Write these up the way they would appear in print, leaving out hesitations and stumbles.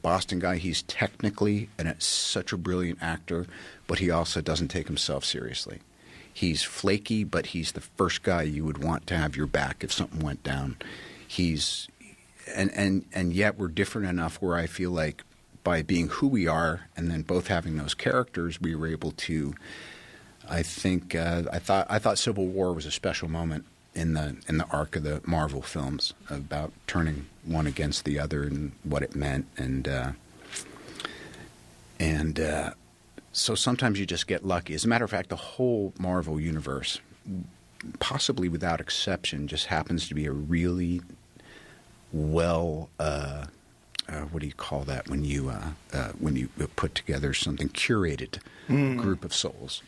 Boston guy. He's technically such a brilliant actor, but he also doesn't take himself seriously. He's flaky, but he's the first guy you would want to have your back if something went down. And yet we're different enough where I feel like by being who we are and then both having those characters, we were able to. I thought Civil War was a special moment in the arc of the Marvel films about turning one against the other and what it meant, and so sometimes you just get lucky. As a matter of fact, the whole Marvel universe, possibly without exception, just happens to be a really well. What do you call that when you put together something curated group of souls?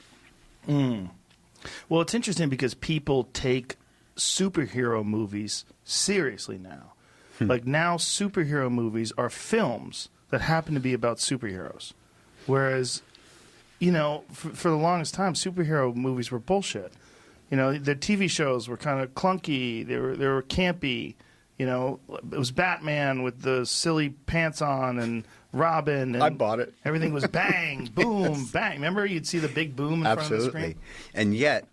Well, it's interesting because people take superhero movies seriously now. Like now, superhero movies are films that happen to be about superheroes, whereas, for the longest time, superhero movies were bullshit. The TV shows were kind of clunky. They were campy. It was Batman with the silly pants on and Robin. And I bought it. Everything was bang, boom, yes. Bang. Remember, you'd see the big boom in front of the screen? And yet,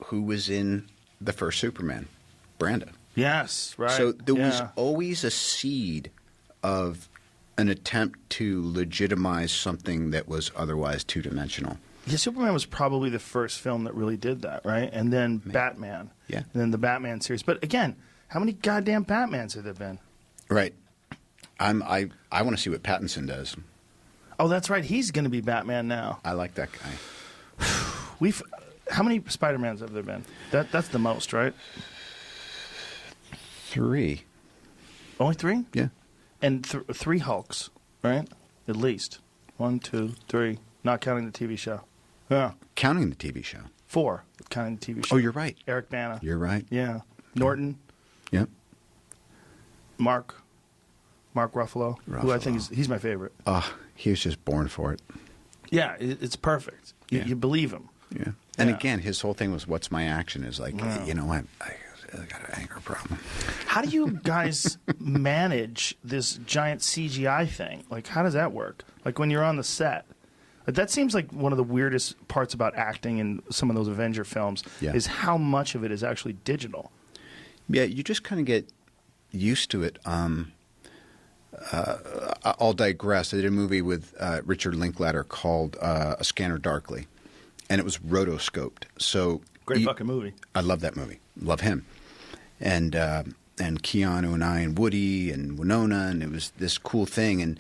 who was in the first Superman? Brando. Yes, right. So there was always a seed of an attempt to legitimize something that was otherwise two-dimensional. Yeah, Superman was probably the first film that really did that, right? And then Batman. Yeah. And then the Batman series. But again, how many goddamn Batmans have there been? Right. I want to see what Pattinson does. Oh, that's right. He's going to be Batman now. I like that guy. How many Spider-Mans have there been? That's the most, right? 3. Only 3? Yeah. And 3 Hulks, right? At least. 1, 2, 3. Not counting the TV show. Yeah. Counting the TV show. 4, counting the TV show. Oh, you're right. Eric Bana. You're right. Yeah. Norton. Yep. Mark Ruffalo, who I think he's my favorite. He was just born for it. Yeah, it's perfect. You believe him. Yeah. And again, his whole thing was, what's my action? Is like, I got an anger problem. How do you guys manage this giant CGI thing? Like, how does that work? Like, when you're on the set. That seems like one of the weirdest parts about acting in some of those Avenger films is how much of it is actually digital. Yeah, you just kind of get used to it. I'll digress. I did a movie with Richard Linklater called A Scanner Darkly, and it was rotoscoped. So great fucking movie. I love that movie. Love him. And Keanu and I and Woody and Winona, and it was this cool thing. And